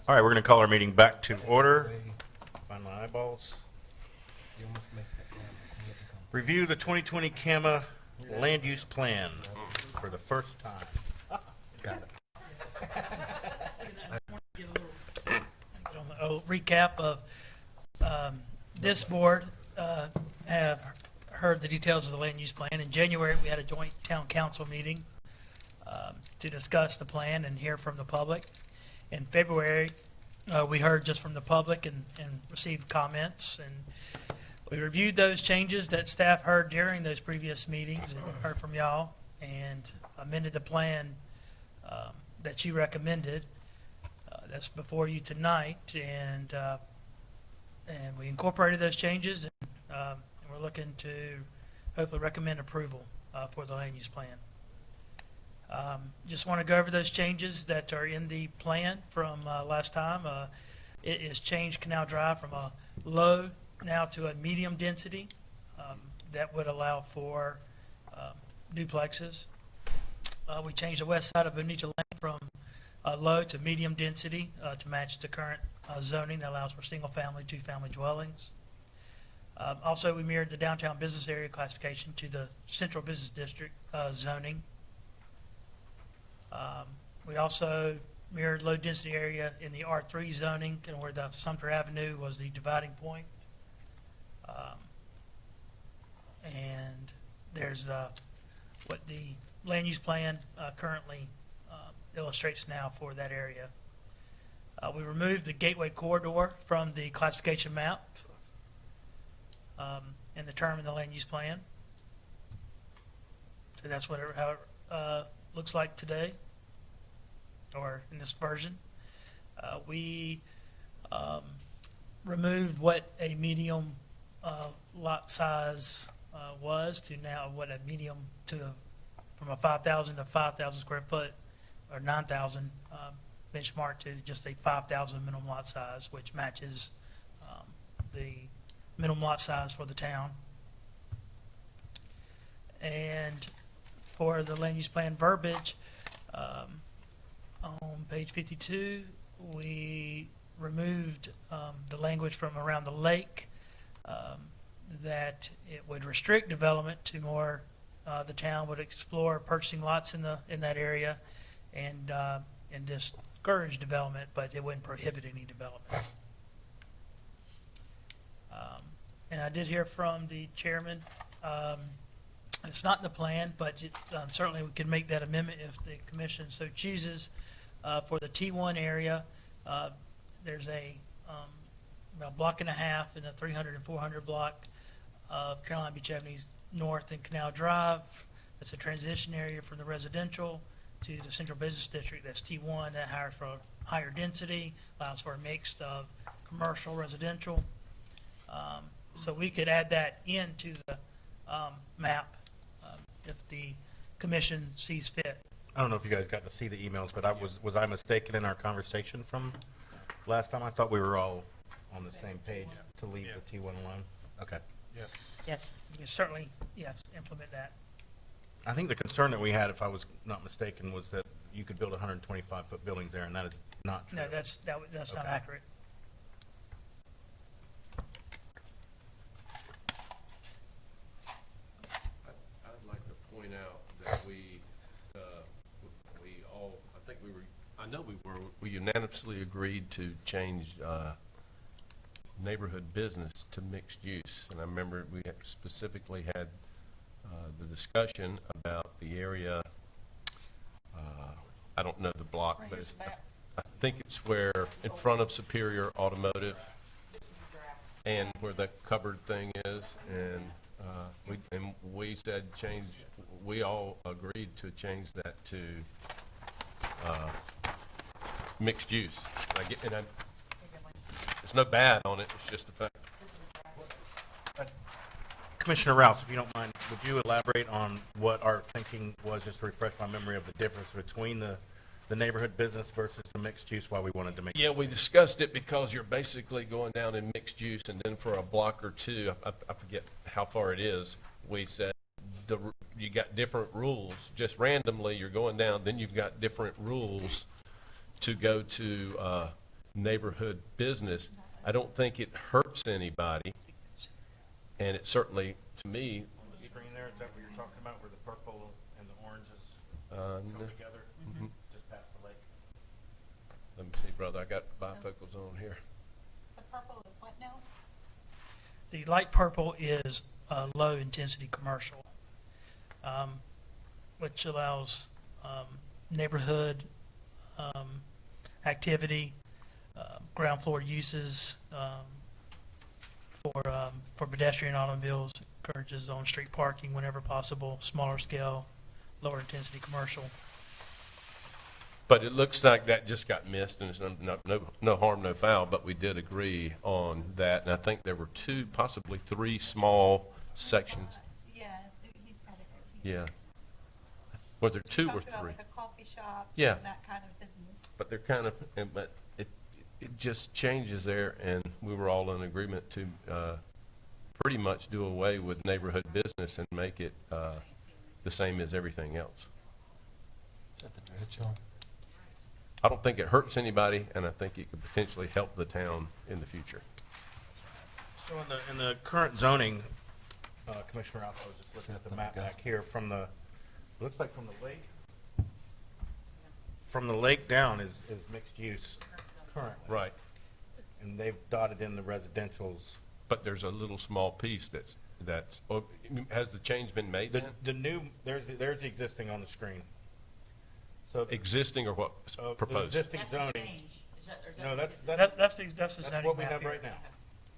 All right, we're going to call our meeting back to order. Find my eyeballs. Review the 2020 CAMA land use plan for the first time. Got it. A recap of this board have heard the details of the land use plan. In January, we had a joint town council meeting to discuss the plan and hear from the public. In February, we heard just from the public and received comments, and we reviewed those changes that staff heard during those previous meetings and heard from y'all, and amended the plan that you recommended. That's before you tonight, and we incorporated those changes, and we're looking to hopefully recommend approval for the land use plan. Just want to go over those changes that are in the plan from last time. It is changed Canal Drive from a low now to a medium density that would allow for duplexes. We changed the west side of Bonita Lane from low to medium density to match the current zoning that allows for single-family, two-family dwellings. Also, we mirrored the downtown business area classification to the central business district zoning. We also mirrored low-density area in the R3 zoning, and where the Sumter Avenue was the dividing point. And there's what the land use plan currently illustrates now for that area. We removed the gateway corridor from the classification map and the term in the land use plan. So that's how it looks like today, or in this version. We removed what a medium lot size was to now what a medium from a 5,000 to 5,000 square foot, or 9,000 benchmark to just a 5,000 minimum lot size, which matches the minimum lot size for the town. And for the land use plan verbiage, on page 52, we removed the language from around the lake that it would restrict development to more. The town would explore purchasing lots in that area, and discourage development, but it wouldn't prohibit any development. And I did hear from the chairman. It's not in the plan, but certainly we could make that amendment if the commission so chooses. For the T1 area, there's about a block and a half in the 300 and 400 block of Carolina Beach Avenue North and Canal Drive. That's a transition area from the residential to the central business district. That's T1. That hires for higher density, allows for a mix of commercial, residential. So we could add that into the map if the commission sees fit. I don't know if you guys got to see the emails, but was I mistaken in our conversation from last time? I thought we were all on the same page to leave the T1 alone. Okay. Yes. You can certainly, yes, implement that. I think the concern that we had, if I was not mistaken, was that you could build 125-foot buildings there, and that is not true. No, that's not Okay. accurate. I'd like to point out that we unanimously agreed to change neighborhood business to mixed use. And I remember we specifically had the discussion about the area, I don't know the block, but I think it's where in front of Superior Automotive and where the cupboard thing is, and we said we all agreed to change that to mixed use. There's no bad on it, it's just the fact. Commissioner Rouse, if you don't mind, would you elaborate on what our thinking was, just to refresh my memory of the difference between the neighborhood business versus the mixed use, why we wanted to make? Yeah, we discussed it because you're basically going down in mixed use, and then for a block or two, I forget how far it is, we said you got different rules, just randomly, you're going down, then you've got different rules to go to neighborhood business. I don't think it hurts anybody, and it certainly, to me, On the screen there, is that what you're talking about, where the purple and the oranges come together? Just past the lake? let me see, brother, I got bifocals on here. The purple is what now? The light purple is low-intensity commercial, which allows neighborhood activity, ground floor uses for pedestrian automobiles, encourages on-street parking whenever possible, smaller scale, lower-intensity commercial. But it looks like that just got missed, and it's no harm, no foul, but we did agree on that, and I think there were two, possibly three small sections. Yeah, he's got it right here. Yeah. Were there two or Talked about three? like a coffee shops Yeah. and that kind of business. But they're kind of, but it just changes there, and we were all in agreement to pretty much do away with neighborhood business and make it the same as everything else. I don't think it hurts anybody, and I think it could potentially help the town in the future. So in the current zoning, Commissioner Ralph, I was just looking at the map back here from the, it looks like from the lake. From the lake down is mixed use currently. Right. And they've dotted in the residentials. But there's a little small piece that's, oh, has the change been made then? The new, there's the existing on the screen. So, Existing or what the proposed? existing That's the zoning, change. Is that- or is that no, the that's, existing? that's, That's the that's zoning what we map have here. right now.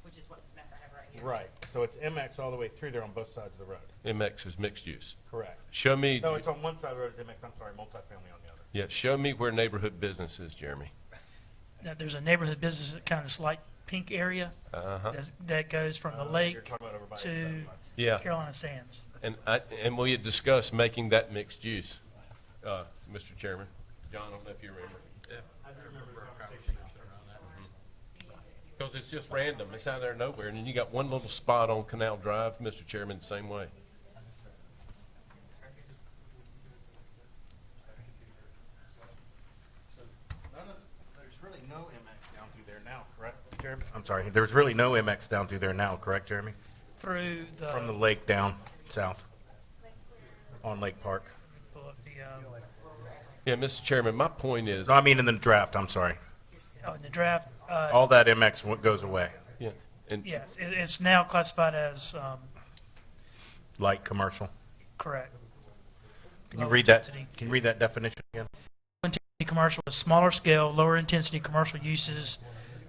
Which is what this map I have right here. Right, so it's MX all the way through there on both sides of the road. MX is mixed use. Correct. Show me, No, it's on one side of the road, it's MX, I'm sorry, multifamily on the other. yeah, show me where neighborhood business is, Jeremy. Now, there's a neighborhood business, kind of this light pink area Uh-huh. that goes from the You're lake talking about over by to 7-Eleven. Yeah, Carolina Sands. and we had discussed making that mixed use, Mr. Chairman. John, I don't know if you remember. I do remember the conversation around that. Because it's just random, it's out there nowhere, and then you got one little spot on Canal Drive, Mr. Chairman, the same way. There's really no MX down through there now, correct, Jeremy? I'm sorry, there's really no MX down through there now, correct, Jeremy? Through the, From the lake down south on Lake Park. Yeah, Mr. Chairman, my point is, No, I mean in the draft, I'm sorry. in the draft, All that MX goes away, yeah, and yes, it's now classified as light commercial. correct. Can you Low read that, intensity. can you read that definition again? Intensity commercial is smaller scale, lower intensity commercial uses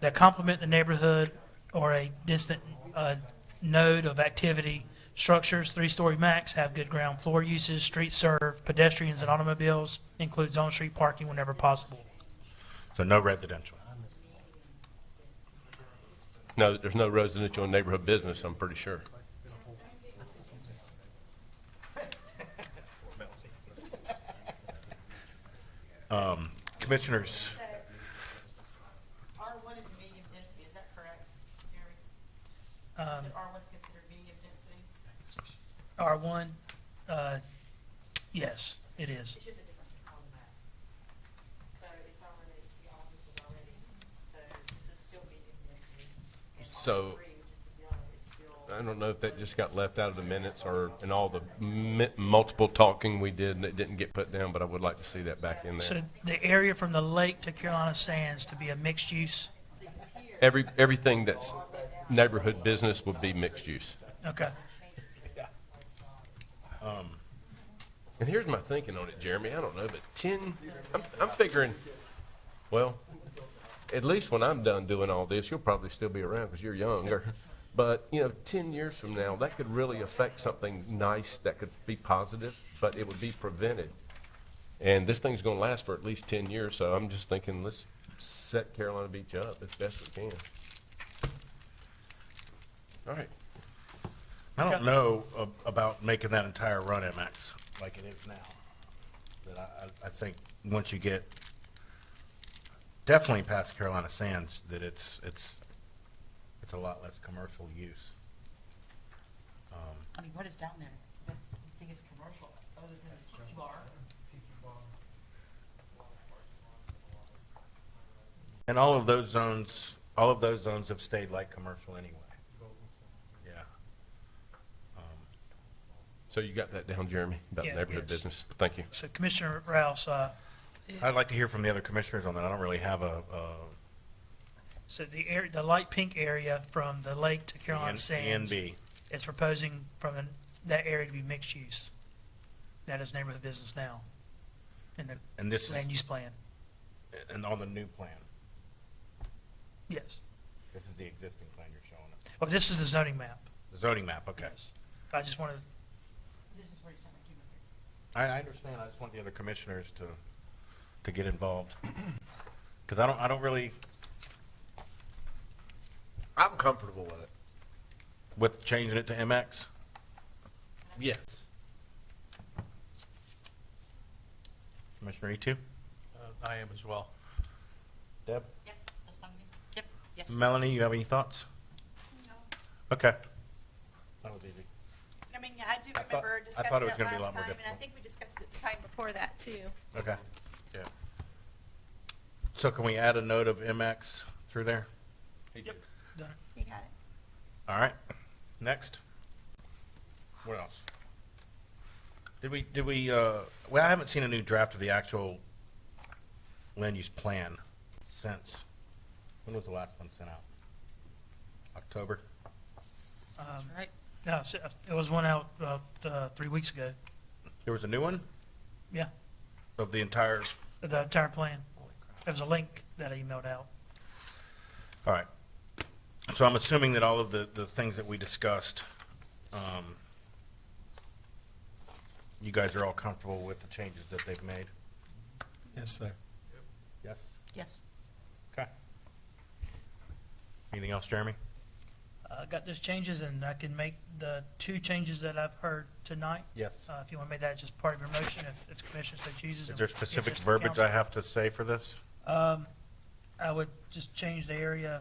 that complement the neighborhood or a distant node of activity. Structures, 3-story max, have good ground floor uses, street serve, pedestrians and automobiles, includes on-street parking whenever possible. So no residential. no, there's no residential and neighborhood business, I'm pretty sure. Commissioners, R1 is medium density, is that correct, Jeremy? Um, Is R1 considered medium density? R1, yes, it is. It's just a difference on the map. So it's already, see, all this was already, so this is still medium density. And So- R3, which is the yellow, is still. I don't know if that just got left out of the minutes or in all the multiple talking we did and it didn't get put down, but I would like to see that back in So there. the area from the lake to Carolina Sands to be a mixed use? Everything that's neighborhood business would be mixed use. Okay. And here's my thinking on it, Jeremy, I don't know, but 10, I'm figuring, well, at least when I'm done doing all this, you'll probably still be around because you're younger. But, 10 years from now, that could really affect something nice that could be positive, but it would be prevented. And this thing's gonna last for at least 10 years, so I'm just thinking, let's set Carolina Beach up as best we can. All right, I don't know about making that entire run MX like it is now. That I think once you get definitely past Carolina Sands, that it's a lot less commercial use. I mean, what is down there? These big think it's commercial, other than this tiki bar. And all of those zones have stayed like commercial anyway. Yeah. So you got that down, Jeremy, about Yeah, neighborhood yes. business? Thank you. So Commissioner Rouse, I'd like to hear from the other commissioners on that. I don't really have a so the light pink area from the lake to Carolina Sands, B. it's proposing that area to be mixed use. That is neighborhood business now in the And this is, land use plan. and on the new plan. Yes. This is the existing plan you're showing us. Well, this is the zoning map. The zoning map, okay. Yes. I just wanted, This is where he's talking about here. I understand. I just want the other commissioners to get involved. Because I don't really, I'm comfortable with it. with changing it to MX. Yes. Commissioner E2? I am as well. Deb? Yep, that's fine. Yep, yes. Melanie, you have any thoughts? No. Okay. That was easy. I mean, yeah, I do I thought- remember I discussing thought it was it gonna be a lot last more time, and I difficult. think we discussed it the time before that, too. Okay. Yeah. So can we add a note of MX through there? done. You got it. All right. Next. What else? Did we, well, I haven't seen a new draft of the actual land use plan since, when was the last one sent out? October? That's Um, right. No, it was one out 3 weeks ago. There was a new one Yeah, of the entire, the entire plan. There was a link that I emailed out. all right. So I'm assuming that all of the things that we discussed, you guys are all comfortable with the changes that they've made? Yes, sir. Yes? Yes. Okay. Anything else, Jeremy? Got those changes, and I can make the 2 changes that I've heard tonight. Yes. If you want to make that just part of your motion, if the commission so chooses. Is and there gives specific us the verbiage council. I have to say for this? I would just change the area,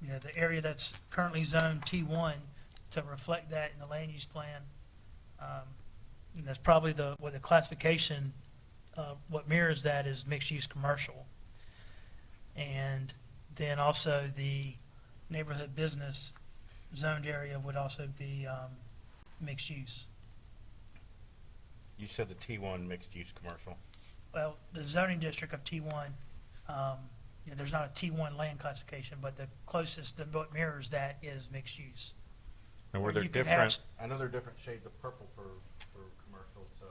the area that's currently zoned T1 to reflect that in the land use plan. And that's probably the classification, what mirrors that is mixed-use commercial. And then also the neighborhood business zoned area would also be mixed use. You said the T1 mixed-use commercial. Well, the zoning district of T1, there's not a T1 land classification, but the closest that what mirrors that is mixed use. And were Or there you could have different, s- I know there are different shades of purple for commercial, so.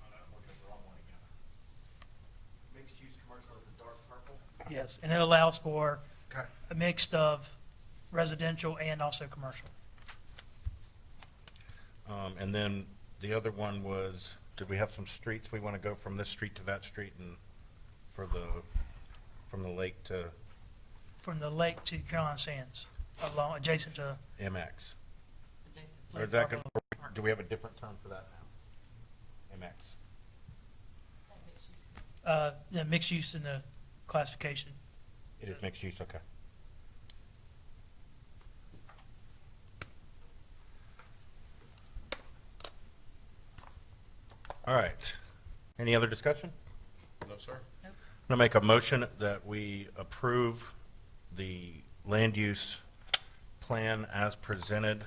I'm not looking at the wrong one again. Mixed-use commercial is the dark purple? Yes, and it allows for Okay. a mix of residential and also commercial. And then the other one was, did we have some streets? We want to go from this street to that street and from the lake to From the lake to Carolina Sands, adjacent to MX? Adjacent. Or is that gonna, do we have a different term for that now? MX. mixed use in the classification. It is mixed use, okay. All right. Any other discussion? No, sir. I'm going to make a motion that we approve the land use plan as presented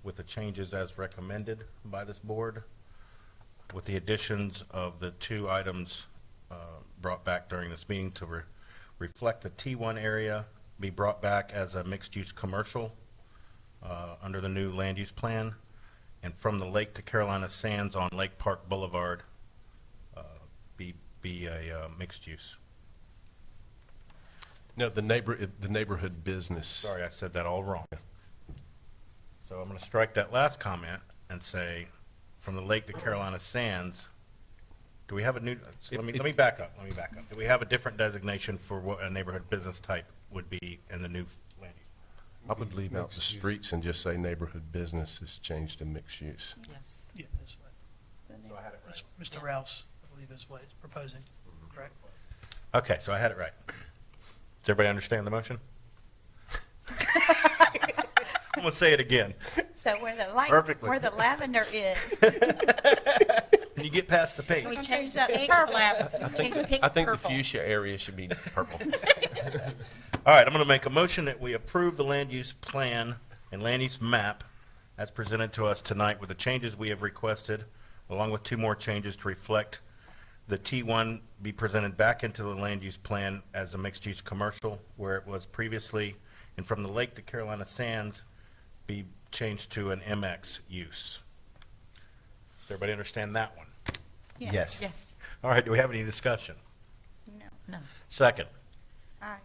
with the changes as recommended by this board, with the additions of the 2 items brought back during this meeting to reflect the T1 area, be brought back as a mixed-use commercial under the new land use plan, and from the lake to Carolina Sands on Lake Park Boulevard be a mixed use. No, the neighborhood business. Sorry, I said that all wrong. So I'm going to strike that last comment and say, from the lake to Carolina Sands, do we have a new, so let me back up. Do we have a different designation for what a neighborhood business type would be in the new land use? I would leave out the streets and just say neighborhood business is changed to mixed use. Yes. Yeah, that's what, So I had it right. that's Mr. Rouse, I believe is what it's proposing, correct? Okay, so I had it right. Does everybody understand the motion? I'm gonna say it again. So where the light, Perfectly. where the lavender is, When you get past the pink. we We change changed that the to pink purple. Change the pink I think the purple. fuchsia area should be purple. All right, I'm gonna make a motion that we approve the land use plan and land use map as presented to us tonight with the changes we have requested, along with 2 more changes to reflect the T1 be presented back into the land use plan as a mixed-use commercial where it was previously, and from the lake to Carolina Sands be changed to an MX use. Does everybody understand that one? Yes. Yes. All right, do we have any discussion? No. No. Second. Aye.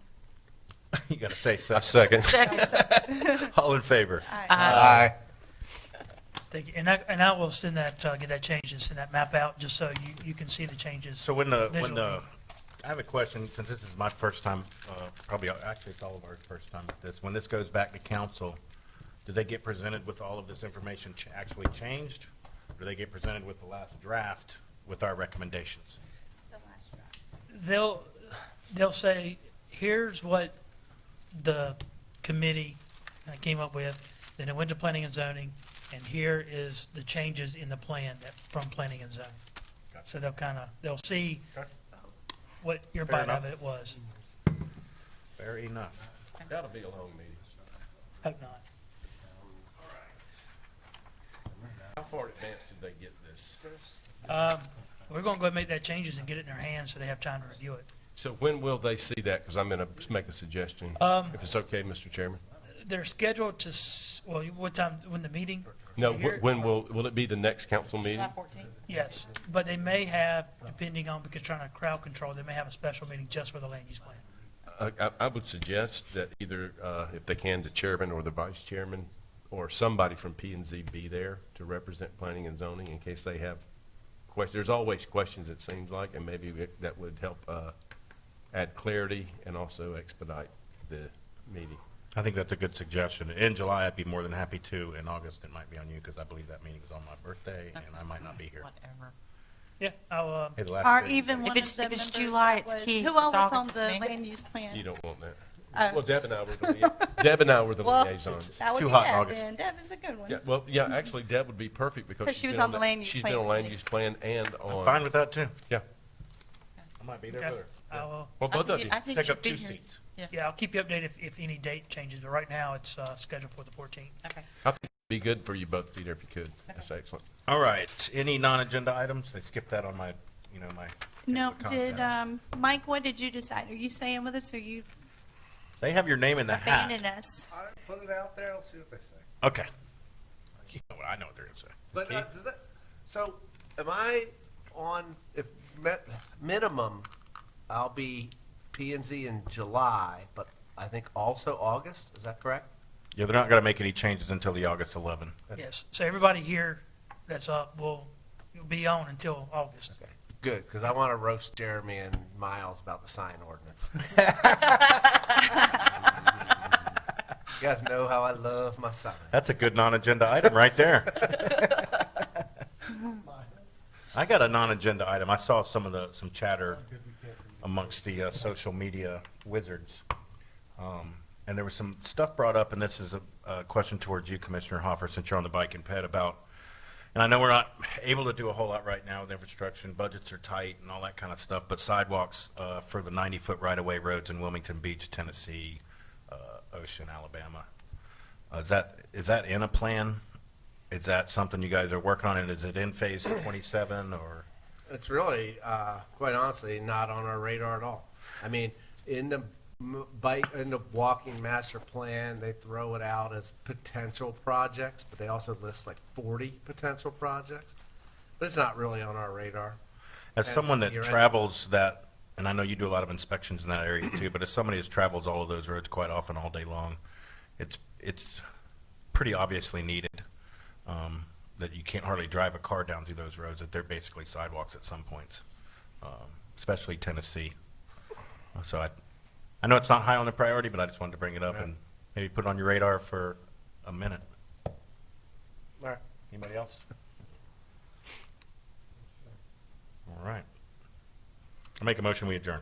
You gotta say A second. second. All in favor? Aye. Thank you. And I will send that, get that change and send that map out, just so you can see the changes. So when the, Visually. I have a question, since this is my first time, probably, actually it's all of our first time with this. When this goes back to council, do they get presented with all of this information actually changed? Or do they get presented with the last draft with our recommendations? The last draft. They'll say, here's what the committee came up with, then it went to planning and zoning, and here is the changes in the plan from planning and zoning. Okay. So they'll see Okay. what your Fair bite enough. of it was. Fair enough. That'll be a long meeting. Hope not. How far in advance did they get this? We're gonna go ahead and make that changes and get it in their hands so they have time to review it. So when will they see that? Because I'm going to make a suggestion, if it's okay, Mr. Chairman. They're scheduled to, what time, when the meeting? No, Here? when will it be the next council meeting? July 14th. Yes, but they may have, depending on, because trying to crowd control, they may have a special meeting just for the land use plan. I would suggest that either, if they can, the chairman or the vice chairman, or somebody from P and Z be there to represent planning and zoning in case they have questions. There's always questions, it seems like, and maybe that would help add clarity and also expedite the meeting. I think that's a good suggestion. In July, I'd be more than happy to. In August, it might be on you, because I believe that meeting is on my birthday, and I might not be here. Whatever. Yeah, I'll, Hey, the last Or day- even one of it's- the if it's members July, that it's was- Keith. Who all It's was on August, the it's me. land use plan? You don't want that. Oh. Well, Deb and I were Deb and I were the Well, liaisons. that would Too be hot in Deb August. then. Deb is a good one. Yeah, well, yeah, actually Deb would be perfect because 'Cause she was on the land use she's plan been on land committee. use plan and on. Fine with that, too. Yeah, I might be there okay, with her. I'll, well, both of you. I think Take you up should be 2 here. seats. yeah, I'll keep you updated if any date changes, but right now it's, scheduled for the 14th. Okay. I think it'd be good for you both to be there if you could. That's excellent. All right, any non-agenda items? They skipped that on my, my. No, table of did, contents. Mike, what did you decide? Are you staying with us or you They have your name in the hat. abandoning us? I put it out there, let's see what they say. Okay. You know what, I know what they're gonna say. But Keith? does that, so am I on, if minimum, I'll be P and Z in July, but I think also August, is that correct? Yeah, they're not gonna make any changes until the August 11. Yes, so everybody here that's up will be on until August. Okay, good, because I want to roast Jeremy and Miles about the sign ordinance. You guys know how I love my sign. That's a good non-agenda item right there. I got a non-agenda item. I saw some chatter amongst the social media wizards. And there was some stuff brought up, and this is a question towards you, Commissioner Hoffer, since you're on the bike and ped about, and I know we're not able to do a whole lot right now with infrastructure, and budgets are tight and all that kind of stuff, but sidewalks for the 90-foot right-of-way roads in Wilmington Beach, Tennessee, Ocean, Alabama. Is that in a plan? Is that something you guys are working on, and is it in phase 27, or? It's really, quite honestly, not on our radar at all. I mean, in the in the walking master plan, they throw it out as potential projects, but they also list like 40 potential projects. But it's not really on our radar. As And someone that you're right. travels that, and I know you do a lot of inspections in that area too, but as somebody that travels all of those roads quite often all day long, it's pretty obviously needed, that you can't hardly drive a car down through those roads, that they're basically sidewalks at some points, especially Tennessee. So I know it's not high on the priority, but I just wanted to bring it up Right. and maybe put it on your radar for a minute. All right. Anybody else? All right. I make a motion, we adjourn.